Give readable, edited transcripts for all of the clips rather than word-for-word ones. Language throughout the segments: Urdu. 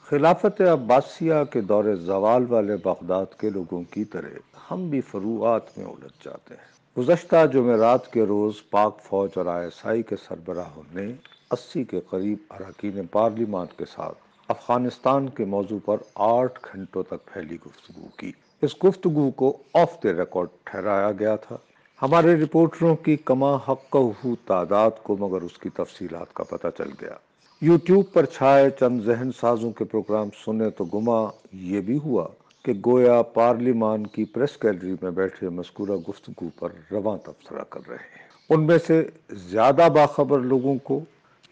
خلافت عباسیہ کے دور زوال والے بغداد کے لوگوں کی طرح ہم بھی فروعات میں الجھ جاتے ہیں۔ گزشتہ جمعرات کے روز پاک فوج اور ISI کے سربراہوں نے 80 کے قریب اراکین پارلیمان کے ساتھ افغانستان کے موضوع پر 8 گھنٹوں تک پھیلی گفتگو کی۔ اس گفتگو کو آف دی ریکارڈ ٹھہرایا گیا تھا۔ ہمارے رپورٹروں کی کما حقہ تعداد کو مگر اس کی تفصیلات کا پتہ چل گیا۔ یوٹیوب پر چھائے چند ذہن سازوں کے پروگرام سنے تو گما یہ بھی ہوا کہ گویا پارلیمان کی پریس گیلری میں بیٹھے مذکورہ گفتگو پر رواں تبصرہ کر رہے ہیں۔ ان میں سے زیادہ باخبر لوگوں کو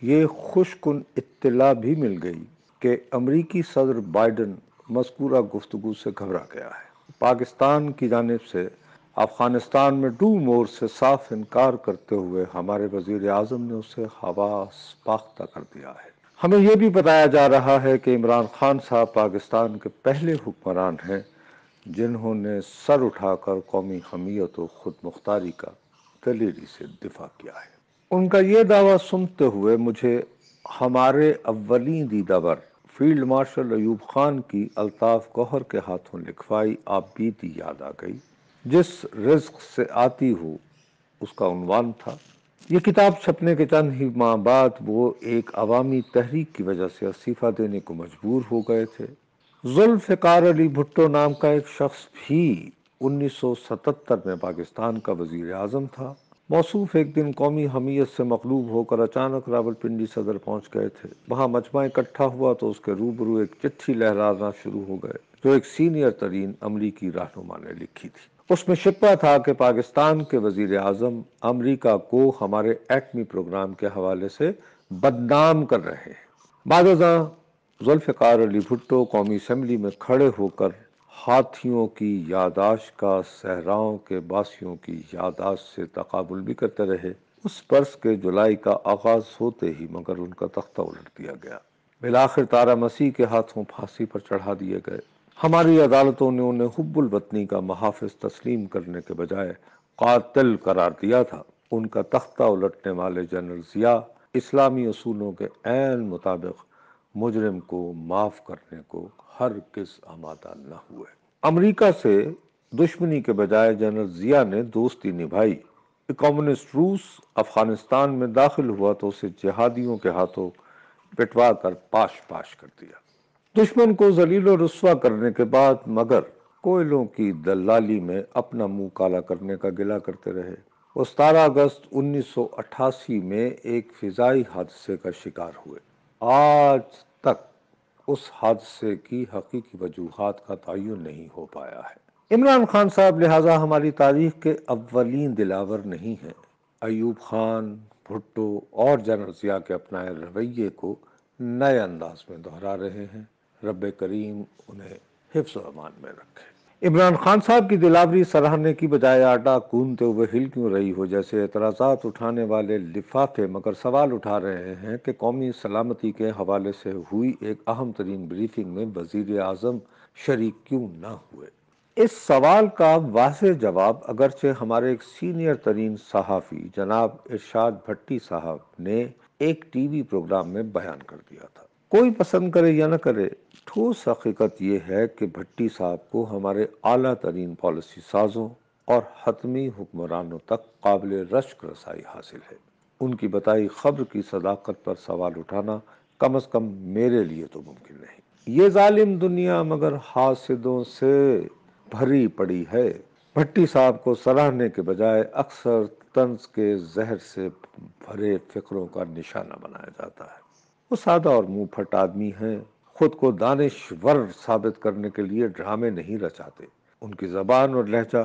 یہ خوش کن اطلاع بھی مل گئی کہ امریکی صدر بائیڈن مذکورہ گفتگو سے گھبرا گیا ہے۔ پاکستان کی جانب سے افغانستان میں ڈو مور سے صاف انکار کرتے ہوئے ہمارے وزیر اعظم نے اسے حواس باختہ کر دیا ہے۔ ہمیں یہ بھی بتایا جا رہا ہے کہ عمران خان صاحب پاکستان کے پہلے حکمران ہیں جنہوں نے سر اٹھا کر قومی حمیت و خود مختاری کا دلیری سے دفاع کیا ہے۔ ان کا یہ دعویٰ سنتے ہوئے مجھے ہمارے اولین دیدہ بر فیلڈ مارشل ایوب خان کی الطاف گوہر کے ہاتھوں لکھوائی آپ بیتی یاد آ گئی۔ جس رزق سے آتی ہو اس کا عنوان تھا۔ یہ کتاب چھپنے کے چند ہی ماہ بعد وہ ایک عوامی تحریک کی وجہ سے استعفیٰ دینے کو مجبور ہو گئے تھے۔ ذوالفقار علی بھٹو نام کا ایک شخص بھی 1977 میں پاکستان کا وزیر اعظم تھا۔ موصوف ایک دن قومی حمیت سے مغلوب ہو کر اچانک راولپنڈی صدر پہنچ گئے تھے۔ وہاں مجمع اکٹھا ہوا تو اس کے روبرو ایک چٹھی لہرانا شروع ہو گئے جو ایک سینئر ترین امریکی رہنما نے لکھی تھی۔ اس میں شکوہ تھا کہ پاکستان کے وزیر اعظم امریکہ کو ہمارے ایٹمی پروگرام کے حوالے سے بدنام کر رہے ہیں۔ بعد ازاں ذوالفقار علی بھٹو قومی اسمبلی میں کھڑے ہو کر ہاتھیوں کی یاداشت کا صحراؤں کے باسیوں کی یاداشت سے تقابل بھی کرتے رہے۔ اس برس کے جولائی کا آغاز ہوتے ہی مگر ان کا تختہ الٹ دیا گیا۔ بالآخر تارا مسیح کے ہاتھوں پھانسی پر چڑھا دیے گئے۔ ہماری عدالتوں نے انہیں حب الوطنی کا محافظ تسلیم کرنے کے بجائے قاتل قرار دیا تھا۔ ان کا تختہ الٹنے والے جنرل ضیاء اسلامی اصولوں کے عین مطابق مجرم کو معاف کرنے کو ہرگز آمادہ نہ ہوئے۔ امریکہ سے دشمنی کے بجائے جنرل ضیاء نے دوستی نبھائی۔ کمیونسٹ روس افغانستان میں داخل ہوا تو اسے جہادیوں کے ہاتھوں پٹوا کر پاش پاش کر دیا۔ دشمن کو ذلیل و رسوا کرنے کے بعد مگر کوئلوں کی دلالی میں اپنا منہ کالا کرنے کا گلہ کرتے رہے۔ وہ 17 اگست 1988 میں ایک فضائی حادثے کا شکار ہوئے۔ آج تک اس حادثے کی حقیقی وجوہات کا تعین نہیں ہو پایا ہے۔ عمران خان صاحب لہٰذا ہماری تاریخ کے اولین دلاور نہیں ہیں۔ ایوب خان، بھٹو اور جنرل ضیاء کے اپنائے رویے کو نئے انداز میں دہرا رہے ہیں۔ رب کریم انہیں حفظ و امان میں رکھے۔ عمران خان صاحب کی دلاوری سراہنے کی بجائے آٹا گوندتے ہوئے ہل کیوں رہی ہو جیسے اعتراضات اٹھانے والے لفافے مگر سوال اٹھا رہے ہیں کہ قومی سلامتی کے حوالے سے ہوئی ایک اہم ترین بریفنگ میں وزیر اعظم شریک کیوں نہ ہوئے۔ اس سوال کا واضح جواب اگرچہ ہمارے ایک سینئر ترین صحافی جناب ارشاد بھٹی صاحب نے ایک ٹی وی پروگرام میں بیان کر دیا تھا۔ کوئی پسند کرے یا نہ کرے، ٹھوس حقیقت یہ ہے کہ بھٹی صاحب کو ہمارے اعلیٰ ترین پالیسی سازوں اور حتمی حکمرانوں تک قابل رشک رسائی حاصل ہے۔ ان کی بتائی خبر کی صداقت پر سوال اٹھانا کم از کم میرے لیے تو ممکن نہیں۔ یہ ظالم دنیا مگر حاسدوں سے بھری پڑی ہے۔ بھٹی صاحب کو سراہنے کے بجائے اکثر طنز کے زہر سے بھرے فقروں کا نشانہ بنایا جاتا ہے۔ وہ سادہ اور منہ پھٹ آدمی ہیں۔ خود کو دانشور ثابت کرنے کے لیے ڈرامے نہیں رچاتے۔ ان کی زبان اور لہجہ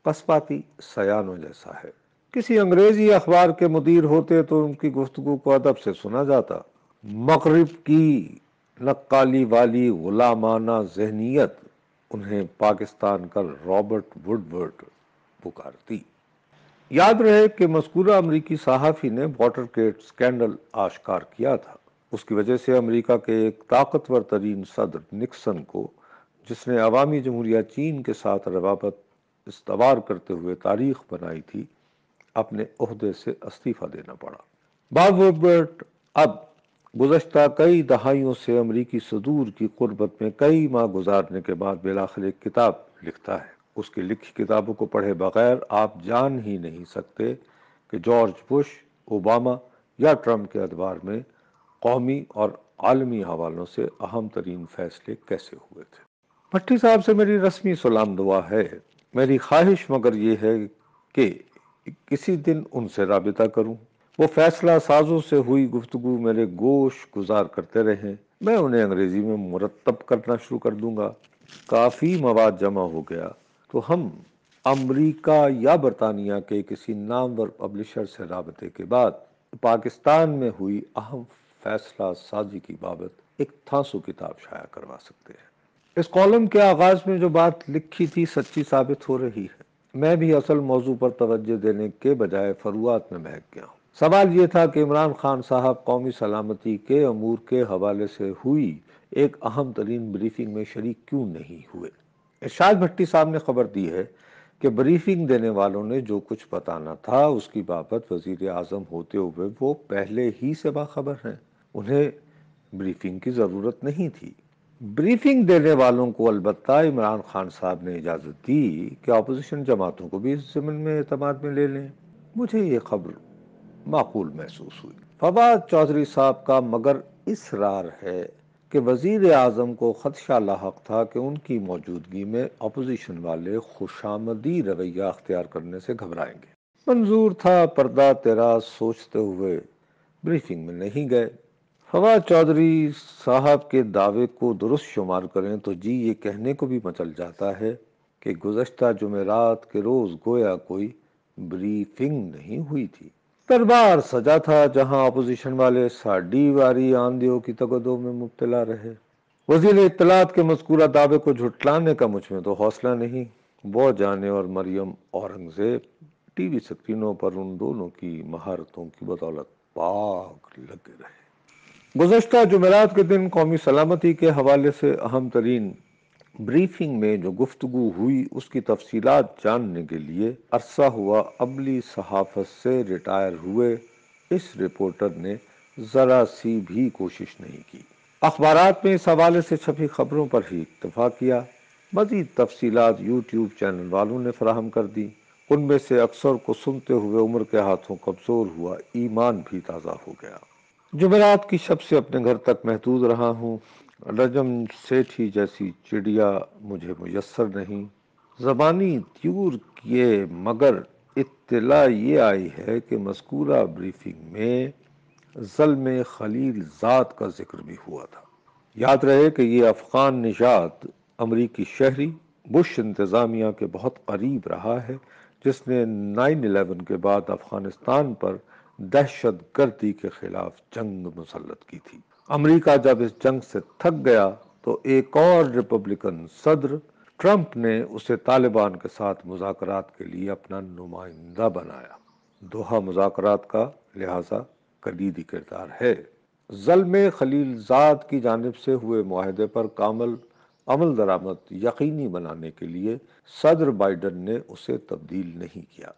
قصباتی سیانوں جیسا ہے۔ کسی انگریزی اخبار کے مدیر ہوتے تو ان کی گفتگو کو ادب سے سنا جاتا۔ مغرب کی نقالی والی غلامانہ ذہنیت انہیں پاکستان کا رابرٹ ووڈ ورڈ پکارتی۔ یاد رہے کہ مذکورہ امریکی صحافی نے واٹر گیٹ سکینڈل آشکار کیا تھا۔ اس کی وجہ سے امریکہ کے ایک طاقتور ترین صدر نکسن کو، جس نے عوامی جمہوریہ چین کے ساتھ روابط استوار کرتے ہوئے تاریخ بنائی تھی، اپنے عہدے سے استعفیٰ دینا پڑا۔ باب ووڈ ورڈ اب گزشتہ کئی دہائیوں سے امریکی صدور کی قربت میں کئی ماہ گزارنے کے بعد بالآخر ایک کتاب لکھتا ہے۔ اس کی لکھی کتابوں کو پڑھے بغیر آپ جان ہی نہیں سکتے کہ جارج بش، اوباما یا ٹرمپ کے ادوار میں قومی اور عالمی حوالوں سے اہم ترین فیصلے کیسے ہوئے تھے۔ بھٹی صاحب سے میری رسمی سلام دعا ہے۔ میری خواہش مگر یہ ہے کہ کسی دن ان سے رابطہ کروں، وہ فیصلہ سازوں سے ہوئی گفتگو میرے گوش گزار کرتے رہیں، میں انہیں انگریزی میں مرتب کرنا شروع کر دوں گا۔ کافی مواد جمع ہو گیا تو ہم امریکہ یا برطانیہ کے کسی نامور پبلشر سے رابطے کے بعد پاکستان میں ہوئی اہم فیصلہ سازی کی بابت ایک تھانسو کتاب شائع کروا سکتے ہیں۔ اس کالم کے آغاز میں جو بات لکھی تھی سچی ثابت ہو رہی ہے۔ میں بھی اصل موضوع پر توجہ دینے کے بجائے فروعات میں بہک گیا ہوں۔ سوال یہ تھا کہ عمران خان صاحب قومی سلامتی کے امور کے حوالے سے ہوئی ایک اہم ترین بریفنگ میں شریک کیوں نہیں ہوئے۔ ارشاد بھٹی صاحب نے خبر دی ہے کہ بریفنگ دینے والوں نے جو کچھ بتانا تھا اس کی بابت وزیر اعظم ہوتے ہوئے وہ پہلے ہی سے باخبر ہیں، انہیں بریفنگ کی ضرورت نہیں تھی۔ بریفنگ دینے والوں کو البتہ عمران خان صاحب نے اجازت دی کہ اپوزیشن جماعتوں کو بھی اس ضمن میں اعتماد میں لے لیں۔ مجھے یہ خبر معقول محسوس ہوئی۔ فواد چودھری صاحب کا مگر اصرار ہے کہ وزیر اعظم کو خدشہ لاحق تھا کہ ان کی موجودگی میں اپوزیشن والے خوشامدی رویہ اختیار کرنے سے گھبرائیں گے۔ منظور تھا پردہ تیرا سوچتے ہوئے بریفنگ میں نہیں گئے۔ فواد چودھری صاحب کے دعوے کو درست شمار کریں تو جی یہ کہنے کو بھی مچل جاتا ہے کہ گزشتہ جمعرات کے روز گویا کوئی بریفنگ نہیں ہوئی تھی۔ دربار سجا تھا جہاں اپوزیشن والے ساڈی واری آندھیوں کی تگدوں میں مبتلا رہے۔ وزیر اطلاعات کے مذکورہ دعوے کو جھٹلانے کا مجھ میں تو حوصلہ نہیں۔ وہ جانے اور مریم اورنگزیب ٹی وی سکرینوں پر ان دونوں کی مہارتوں کی بدولت پاک لگے رہے۔ گزشتہ جمعرات کے دن قومی سلامتی کے حوالے سے اہم ترین بریفنگ میں جو گفتگو ہوئی اس کی تفصیلات جاننے کے لیے عرصہ ہوا عملی صحافت سے ریٹائر ہوئے اس رپورٹر نے ذرا سی بھی کوشش نہیں کی۔ اخبارات میں اس حوالے سے چھپی خبروں پر ہی اکتفا کیا۔ مزید تفصیلات یوٹیوب چینل والوں نے فراہم کر دی۔ ان میں سے اکثر کو سنتے ہوئے عمر کے ہاتھوں کمزور ہوا ایمان بھی تازہ ہو گیا۔ جمعرات کی شب سے اپنے گھر تک محدود رہا ہوں۔ رجم سیٹھی جیسی چڑیا مجھے میسر نہیں۔ زبانی طیور کیے مگر اطلاع یہ آئی ہے کہ مذکورہ بریفنگ میں ظلم خلیل زاد کا ذکر بھی ہوا تھا۔ یاد رہے کہ یہ افغان نژاد امریکی شہری بش انتظامیہ کے بہت قریب رہا ہے جس نے 9/11 کے بعد افغانستان پر دہشت گردی کے خلاف جنگ مسلط کی تھی۔ امریکہ جب اس جنگ سے تھک گیا تو ایک اور ریپبلکن صدر ٹرمپ نے اسے طالبان کے ساتھ مذاکرات کے لیے اپنا نمائندہ بنایا۔ دوحہ مذاکرات کا لہذا کلیدی کردار ہے۔ ظلم خلیل زاد کی جانب سے ہوئے معاہدے پر کامل عمل درآمد یقینی بنانے کے لیے صدر بائیڈن نے اسے تبدیل نہیں کیا۔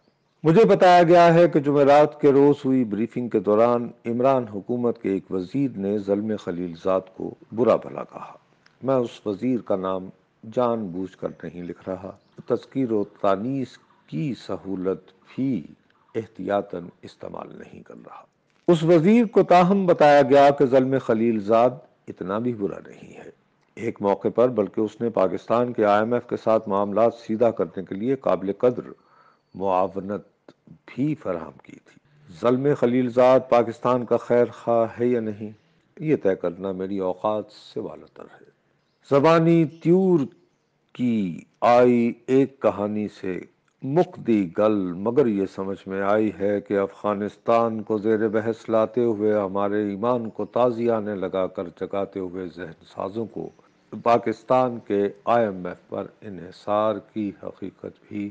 مجھے بتایا گیا ہے کہ جمعرات کے روز ہوئی بریفنگ کے دوران عمران حکومت کے ایک وزیر نے ظلم خلیل زاد کو برا بھلا کہا۔ میں اس وزیر کا نام جان بوجھ کر نہیں لکھ رہا، تذکیر و تانیث کی سہولت بھی احتیاطاً استعمال نہیں کر رہا۔ اس وزیر کو تاہم بتایا گیا کہ ظلم خلیل زاد اتنا بھی برا نہیں ہے۔ ایک موقع پر بلکہ اس نے پاکستان کے IMF کے ساتھ معاملات سیدھا کرنے کے لیے قابل قدر معاونت بھی فراہم کی تھی۔ ظلم خلیل زاد پاکستان کا خیر خواہ ہے یا نہیں، یہ طے کرنا میری اوقات سے بالاتر ہے۔ زبانی طیور کی آئی ایک کہانی سے مکدی گل مگر یہ سمجھ میں آئی ہے کہ افغانستان کو زیر بحث لاتے ہوئے ہمارے ایمان کو تازیانے لگا کر جگاتے ہوئے ذہن سازوں کو پاکستان کے IMF پر انحصار کی حقیقت بھی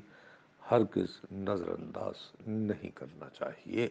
ہرگز نظر انداز نہیں کرنا چاہیے۔